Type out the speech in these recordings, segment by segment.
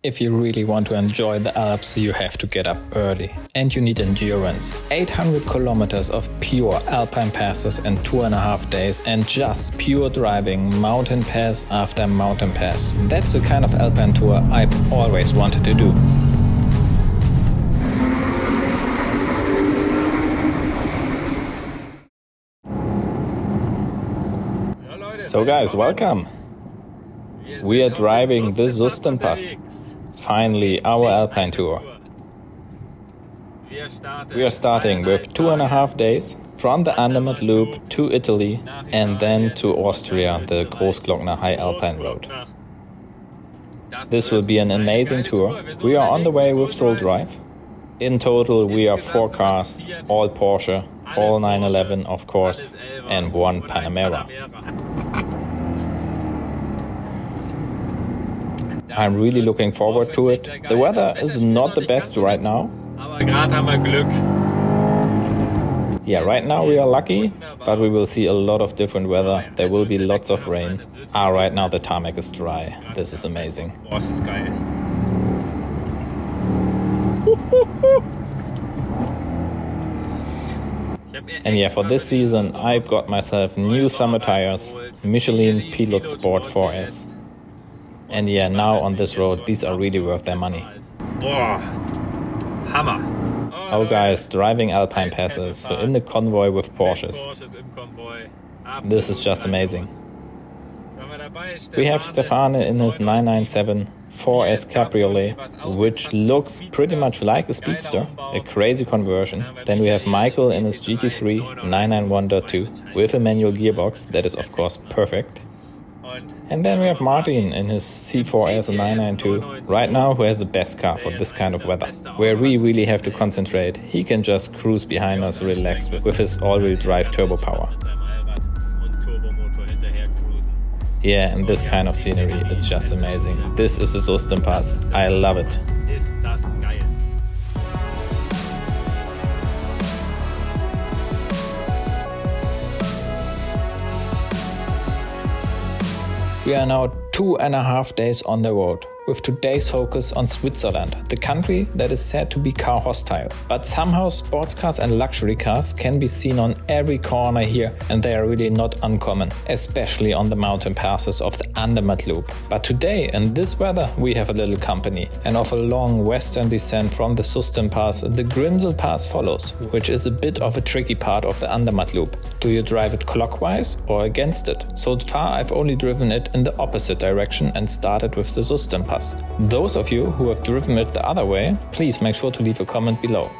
If you really want to enjoy the Alps, you have to get up early. And you need endurance. 800 kilometers of pure alpine passes in 2.5 days and just pure driving mountain pass after mountain pass. That's the kind of alpine tour I've always wanted to do. So guys, welcome! We are driving the Susten Pass. Finally, our alpine tour. We are starting with 2.5 days from the Andermatt loop to Italy and then to Austria, the Grossglockner High Alpine Road. This will be an amazing tour. We are on the way with sole drive. In total, we are 4 cars, all Porsche, all 911 of course, and 1 Panamera. I'm really looking forward to it. The weather is not the best right now. Yeah, right now we are lucky, but we will see a lot of different weather. There will be lots of rain. Right now the tarmac is dry. This is amazing. And yeah, for this season I got myself new summer tires, Michelin Pilot Sport 4S. And yeah, now on this road, these are really worth their money. Hammer. Oh guys, driving alpine passes in the convoy with Porsches. This is just amazing. We have Stefane in his 997 S Cabriolet, which looks pretty much like a speedster, a crazy conversion. Then we have Michael in his GT3 991.2 with a manual gearbox, that is of course perfect. And then we have Martin in his C4S 992, right now who has the best car for this kind of weather. Where we really have to concentrate, he can just cruise behind us relaxed with his all-wheel drive turbo power. Yeah, and this kind of scenery is just amazing. This is the Susten Pass. I love it. We are now 2.5 days on the road, with today's focus on Switzerland, the country that is said to be car hostile. But somehow sports cars and luxury cars can be seen on every corner here, and they are really not uncommon, especially on the mountain passes of the Andermatt loop. But today, in this weather, we have a little company, and of a long western descent from the Susten Pass, the Grimsel Pass follows, which is a bit of a tricky part of the Andermatt loop. Do you drive it clockwise or against it? So far I've only driven it in the opposite direction and started with the Susten Pass. Those of you who have driven it the other way, please make sure to leave a comment below.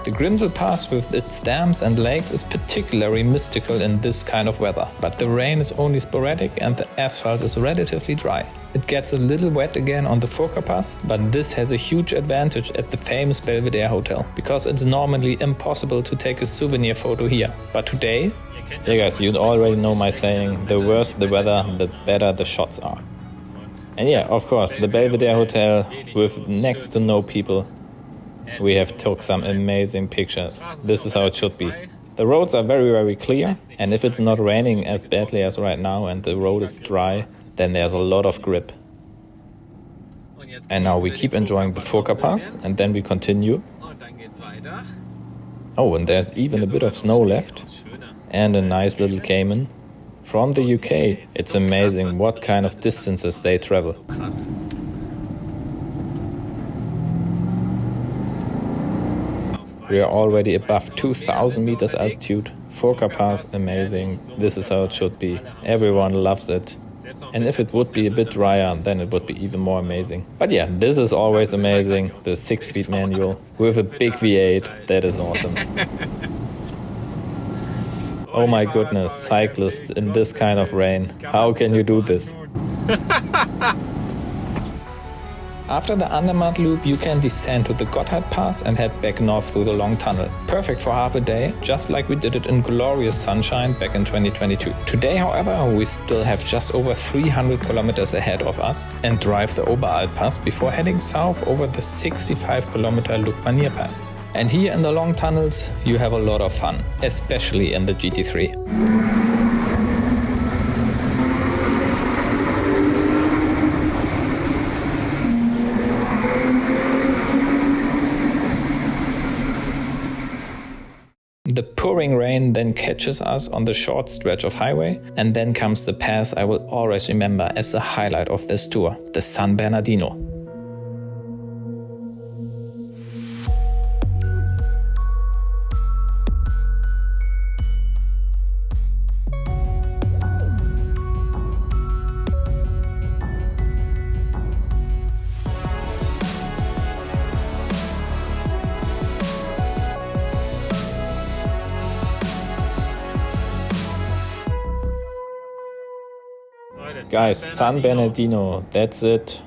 The Grimsel Pass with its dams and lakes is particularly mystical in this kind of weather, but the rain is only sporadic and the asphalt is relatively dry. It gets a little wet again on the Furkapass, but this has a huge advantage at the famous Belvedere Hotel, because it's normally impossible to take a souvenir photo here. But today, yeah guys, you already know my saying, the worse the weather, the better the shots are. And yeah, of course, the Belvedere Hotel with next to no people. We have took some amazing pictures. This is how it should be. The roads are very clear, and if it's not raining as badly as right now and the road is dry, then there's a lot of grip. And now we keep enjoying the Furkapass and then we continue. Oh, and there's even a bit of snow left and a nice little Cayman. From the UK, it's amazing what kind of distances they travel. We are already above 2000 meters altitude. Furkapass, amazing. This is how it should be. Everyone loves it. And if it would be a bit drier, then it would be even more amazing. But yeah, this is always amazing. The 6-speed manual with a big V8. That is awesome. Oh my goodness, cyclists in this kind of rain. How can you do this? After the Andermatt loop, you can descend to the Gotthard Pass and head back north through the long tunnel. Perfect for half a day, just like we did it in glorious sunshine back in 2022. Today, however, we still have just over 300 kilometers ahead of us and drive the Oberalp Pass before heading south over the 65-kilometer Lukmanier Pass. And here in the long tunnels, you have a lot of fun, especially in the GT3. The pouring rain then catches us on the short stretch of highway, and then comes the pass I will always remember as the highlight of this tour, the San Bernadino. Guys, San Bernardino, that's it.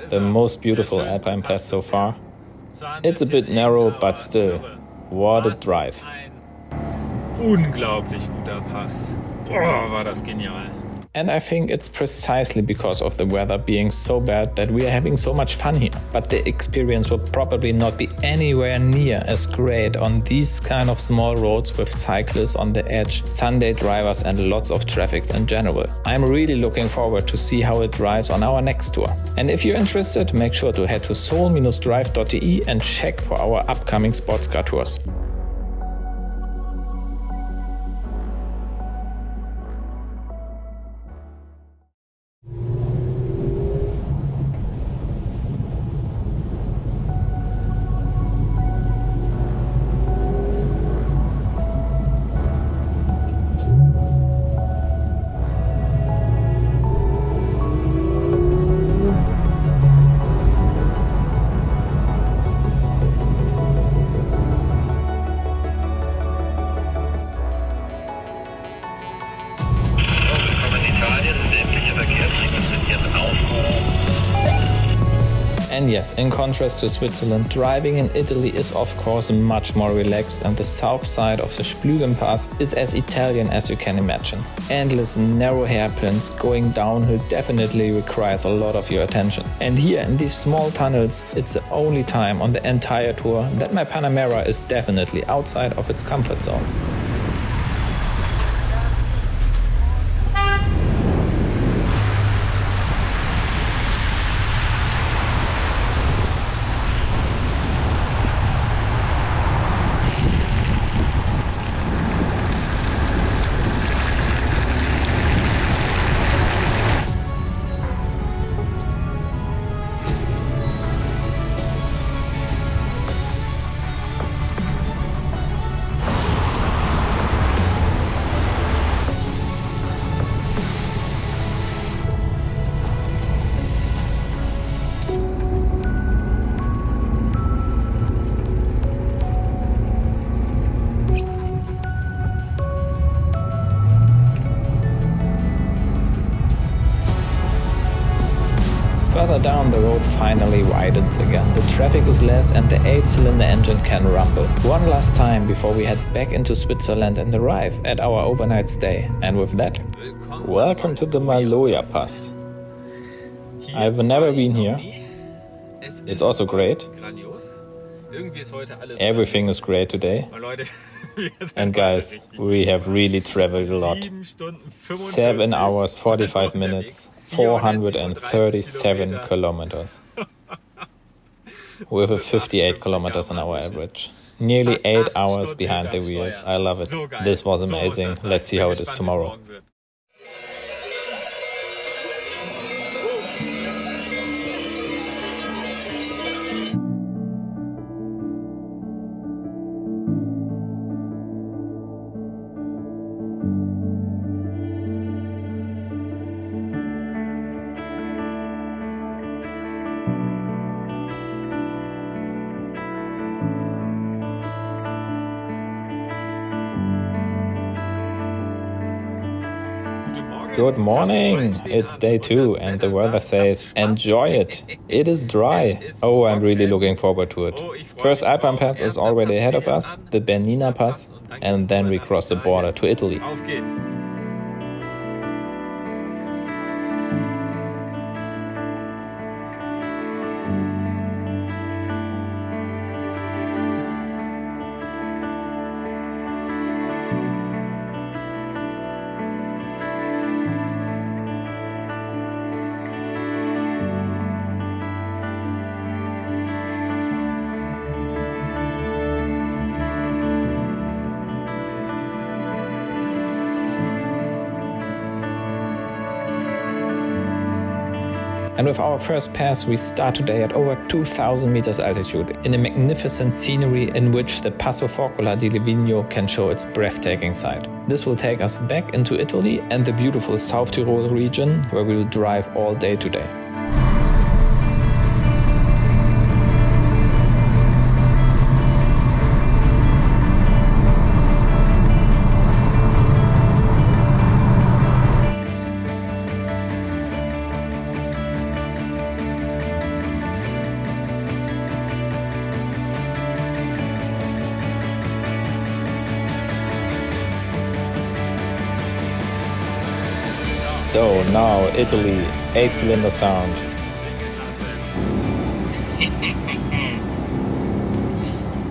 The most beautiful Alpine pass so far. It's a bit narrow, but still, what a drive. Unglaublich guter Pass. Oh, war das genial. And I think it's precisely because of the weather being so bad that we are having so much fun here. But the experience will probably not be anywhere near as great on these kind of small roads with cyclists on the edge, Sunday drivers and lots of traffic in general. I'm really looking forward to see how it drives on our next tour. And if you're interested, make sure to head to soul-drive.de and check for our upcoming sports car tours. And yes, in contrast to Switzerland, driving in Italy is of course much more relaxed, and the south side of the Splügen Pass is as Italian as you can imagine. Endless narrow hairpins going downhill definitely requires a lot of your attention. And here in these small tunnels, it's the only time on the entire tour that my Panamera is definitely outside of its comfort zone. Further down, the road finally widens again. The traffic is less and the 8-cylinder engine can rumble. One last time before we head back into Switzerland and arrive at our overnight stay. And with that, welcome to the Maloja Pass. I've never been here. It's also great. Everything is great today. And guys, we have really traveled a lot. 7 hours, 45 minutes, 437 kilometers. With a 58 kilometers an hour average. Nearly 8 hours behind the wheels. I love it. This was amazing. Let's see how it is tomorrow. Good morning! It's day 2 and the weather says enjoy it! It is dry! Oh, I'm really looking forward to it. First Alpine Pass is already ahead of us, the Bernina Pass, and then we cross the border to Italy. Auf geht's! And with our first pass, we start today at over 2,000 meters altitude in a magnificent scenery in which the Passo di Livigno can show its breathtaking side. This will take us back into Italy and the beautiful South Tyrol region, where we will drive all day today. So now Italy, 8-cylinder sound.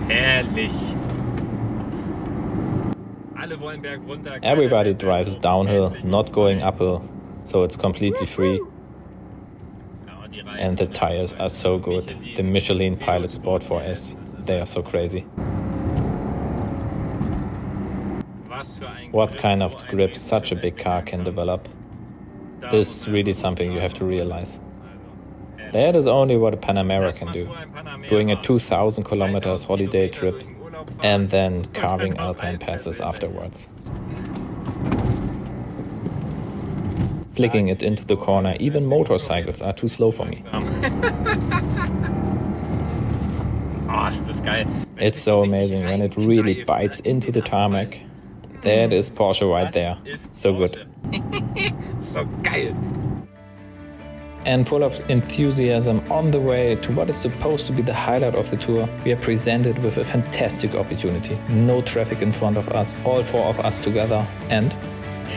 Herrlich. Alle wollen berg runter. Everybody drives downhill, not going uphill, so it's completely free. And the tires are so good. The Michelin Pilot Sport 4S, they are so crazy. What kind of grip such a big car can develop? This is really something you have to realize. That is only what a Panamera can do. Doing a 2,000 kilometers holiday trip and then carving alpine passes afterwards. Flicking it into the corner, even motorcycles are too slow for me. Oh, ist das geil. It's so amazing when it really bites into the tarmac. That is Porsche right there. So good. So geil. And full of enthusiasm on the way to what is supposed to be the highlight of the tour, we are presented with a fantastic opportunity. No traffic in front of us, all 4 of us together, and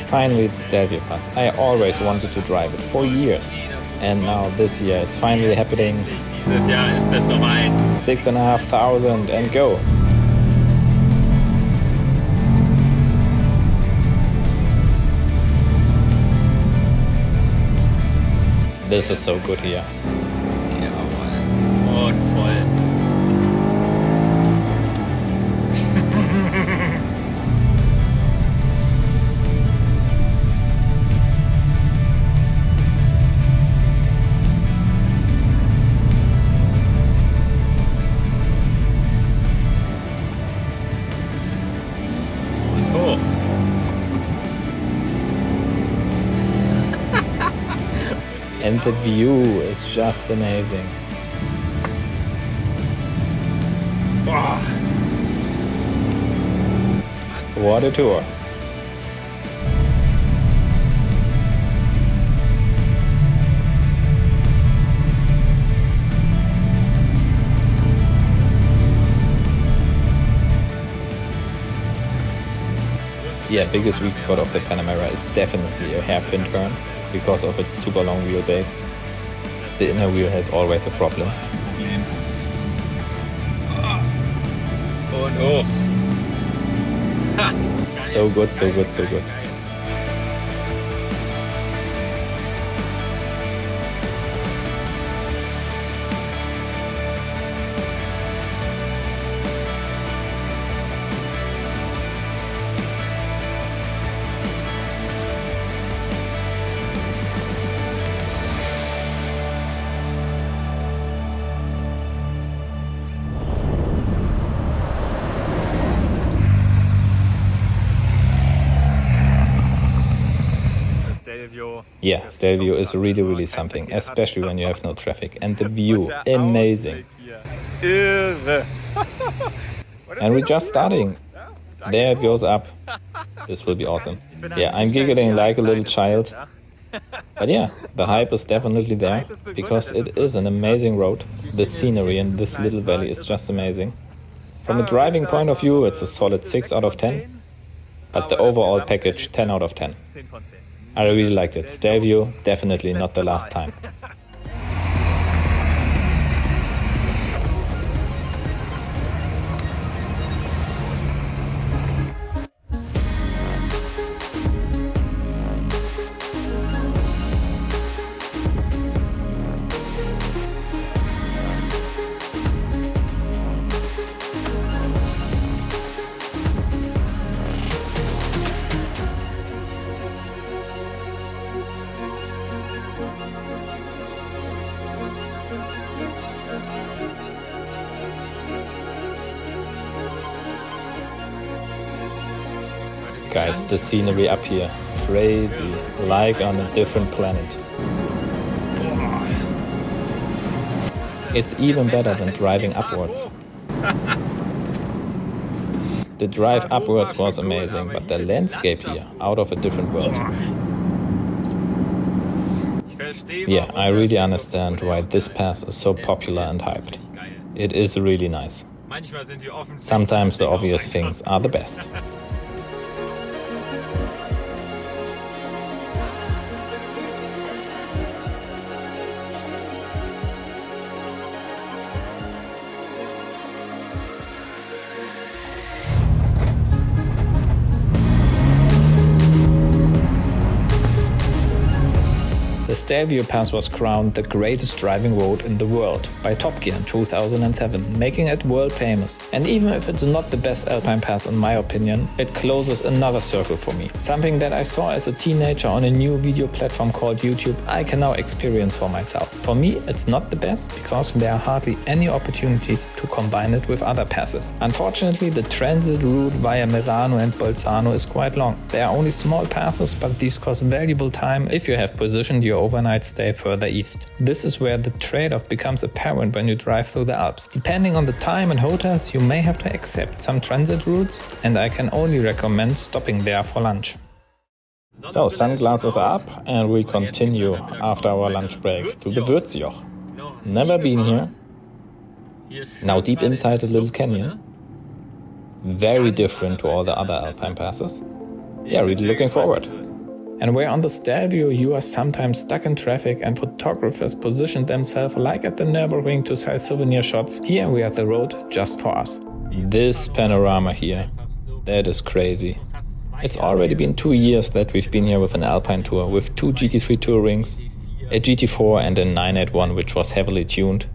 finally the Stelvio Pass. I always wanted to drive it for years, and now this year it's finally happening. Dieses Jahr ist es soweit. 6,500 and go! This is so good here. Jawohl. Und voll. Und hoch. And the view is just amazing. Boah. What a tour. Yeah, biggest weak spot of the Panamera is definitely a hairpin turn because of its super long wheelbase. The inner wheel has always a problem. Und hoch. Ha. So good, so good, so good. Yeah, Stelvio is really, really something, especially when you have no traffic. And the view, amazing. Irre. And we're just starting. There it goes up. This will be awesome. Yeah, I'm giggling like a little child. But yeah, the hype is definitely there, because it is an amazing road. The scenery in this little valley is just amazing. From a driving point of view, it's a solid 6 out of 10, but the overall package 10 out of 10. I really liked it. Stelvio, definitely not the last time. Guys, the scenery up here, crazy, like on a different planet. It's even better than driving upwards. The drive upwards was amazing, but the landscape here, out of a different world. Yeah, I really understand why this pass is so popular and hyped. It is really nice. Sometimes the obvious things are the best. The Stelvio Pass was crowned the greatest driving road in the world by Top Gear in 2007, making it world famous. And even if it's not the best Alpine pass in my opinion, it closes another circle for me. Something that I saw as a teenager on a new video platform called YouTube, I can now experience for myself. For me, it's not the best because there are hardly any opportunities to combine it with other passes. Unfortunately, the transit route via Merano and Bolzano is quite long. There are only small passes, but these cost valuable time if you have positioned your overnight stay further east. This is where the trade-off becomes apparent when you drive through the Alps. Depending on the time and hotels, you may have to accept some transit routes, and I can only recommend stopping there for lunch. So, sunglasses are up, and we continue after our lunch break to the Würzjoch. Never been here. Now deep inside a little canyon. Very different to all the other Alpine passes. Yeah, really looking forward. And where on the Stelvio you are sometimes stuck in traffic and photographers position themselves like at the Nürburgring to sell souvenir shots, here we have the road just for us. This panorama here, that is crazy. It's already been 2 years that we've been here with an Alpine tour, with 2 GT3 Tourings, a GT4 and a 981 which was heavily tuned.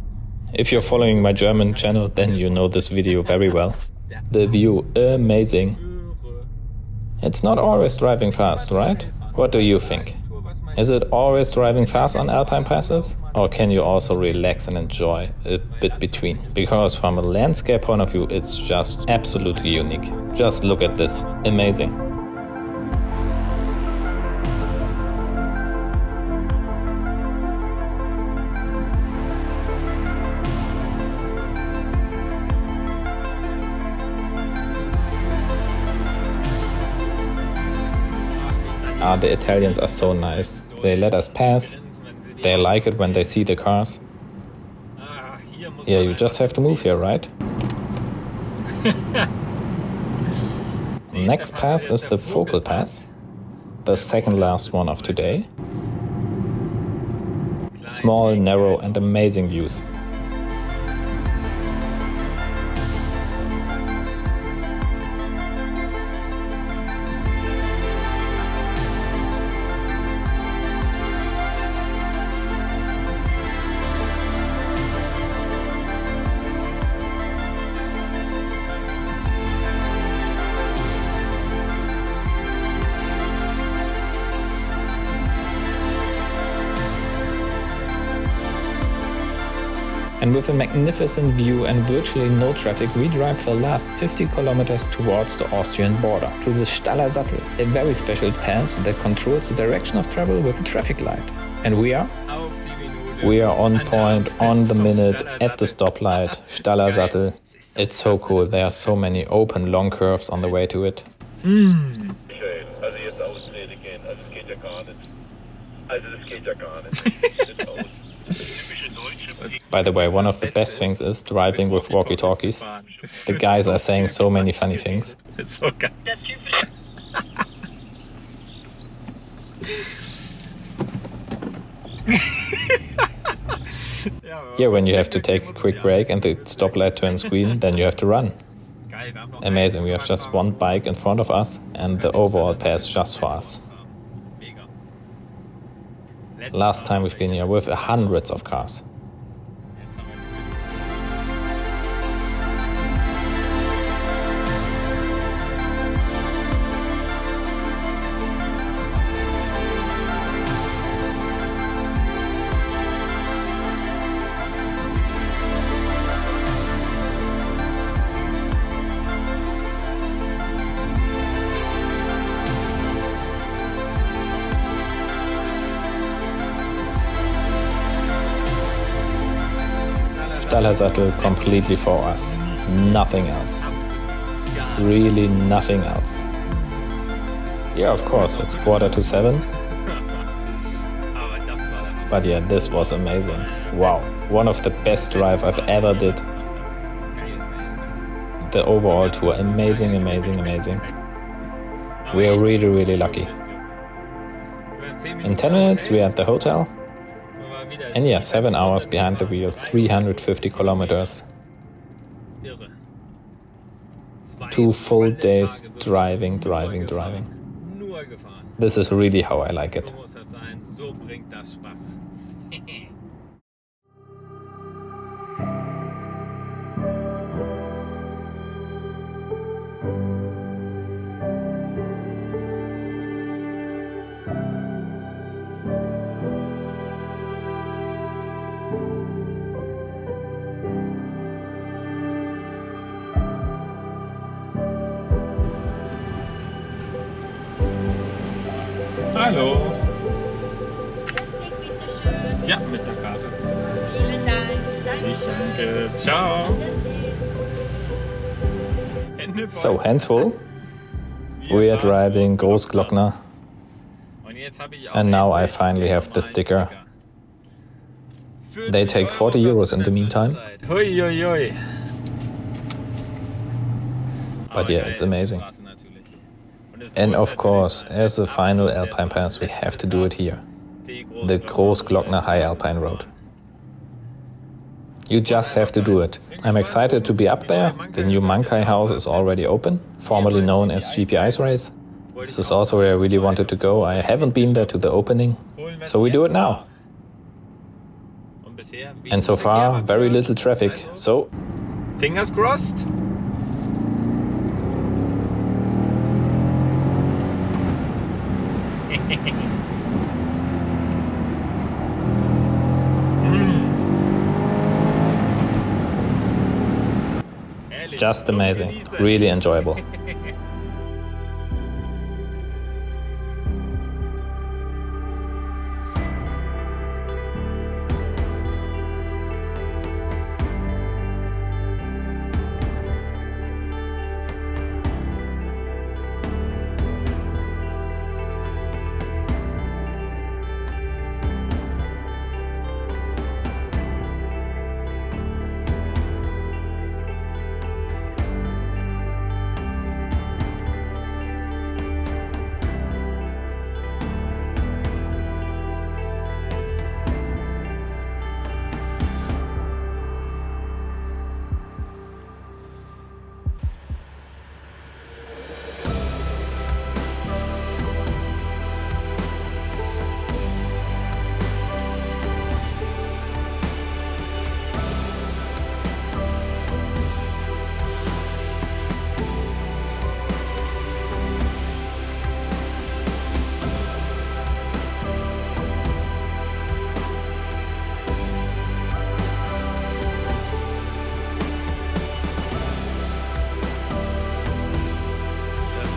If you're following my German channel, then you know this video very well. The view, amazing. It's not always driving fast, right? What do you think? Is it always driving fast on Alpine passes? Or can you also relax and enjoy a bit between? Because from a landscape point of view, it's just absolutely unique. Just look at this. Amazing. The Italians are so nice. They let us pass. They like it when they see the cars. Yeah, you just have to move here, right? Next pass is the Furkel Pass, the second last one of today. Small, narrow and amazing views. And with a magnificent view and virtually no traffic, we drive the last 50 kilometers towards the Austrian border, to the Stalle Sattel, a very special pass that controls the direction of travel with a traffic light. And we are on point, on the minute, at the stoplight, Stalle Sattel. It's so cool, there are so many open long curves on the way to it. By the way, one of the best things is driving with walkie-talkies. The guys are saying so many funny things. So geil. Here, when you have to take a quick break and the stoplight turns green, then you have to run. Amazing, we have just one bike in front of us and the overall pass just for us. Last time we've been here with hundreds of cars. Stalle Sattel completely for us. Nothing else. Really nothing else. Yeah, of course, it's 6:45. But yeah, this was amazing. Wow, one of the best drive I've ever did. The overall tour, amazing, amazing, amazing. We are really, really lucky. In 10 minutes we are at the hotel. And yeah, 7 hours behind the wheel, 350 kilometers. 2 full days driving. This is really how I like it. Hallo. Herzlich, bitteschön. Ja, mit der Karte. Vielen Dank. Ich danke. Ciao. Hände voll. So, hands full. We are driving Grossglockner. Und jetzt habe ich auch And now I finally have the sticker. They take 40 euros in the meantime. Hui, hui, hui. But yeah, it's amazing. And of course, as the final Alpine pass, we have to do it here. The Grossglockner High Alpine Road. You just have to do it. I'm excited to be up there. The new Mankai house is already open, formerly known as GP Ice Race. This is also where I really wanted to go. I haven't been there to the opening, so we do it now. And so far, very little traffic, so... Fingers crossed. Just amazing, really enjoyable.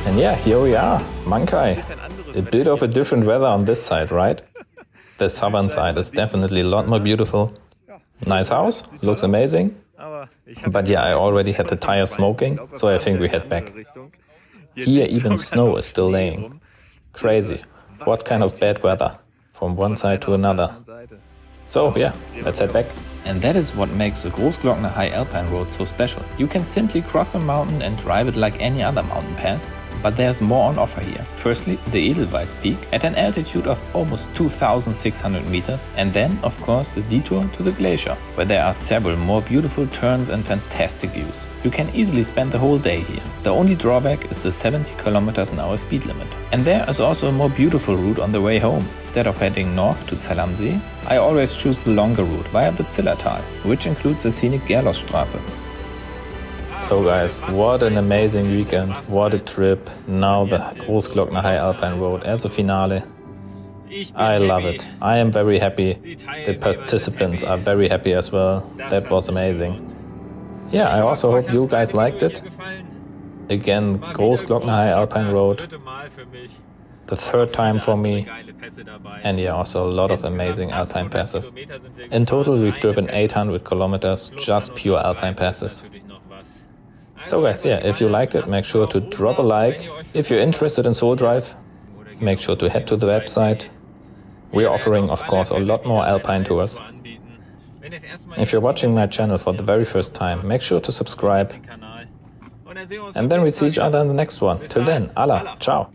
And yeah, here we are, Mankai. A bit of a different weather on this side, right? The southern side is definitely a lot more beautiful. Nice house, looks amazing. But yeah, I already had the tires smoking, so I think we head back. Here even snow is still laying. Crazy. What kind of bad weather. from one side to another. So yeah, let's head back. And that is what makes the Grossglockner High Alpine Road so special. You can simply cross a mountain and drive it like any other mountain pass, but there's more on offer here. Firstly, the Edelweiss Peak at an altitude of almost 2,600 meters, and then, of course, the detour to the glacier, where there are several more beautiful turns and fantastic views. You can easily spend the whole day here. The only drawback is the 70 km/h speed limit. And there is also a more beautiful route on the way home. Instead of heading north to Zell am See, I always choose the longer route via the Zillertal, which includes the scenic Gerlosstraße. So guys, what an amazing weekend, what a trip. Now the Grossglockner High Alpine Road as a finale. I love it. I am very happy. The participants are very happy as well. That was amazing. Yeah, I also hope you guys liked it. Again, Grossglockner High Alpine Road. The third time for me. And yeah, also a lot of amazing alpine passes. In total, we've driven 800 kilometers, just pure alpine passes. So guys, yeah, if you liked it, make sure to drop a like. If you're interested in Soul Drive, make sure to head to the website. We're offering, of course, a lot more alpine tours. If you're watching my channel for the very first time, make sure to subscribe. And then we see each other in the next one. Till then, Allah, ciao.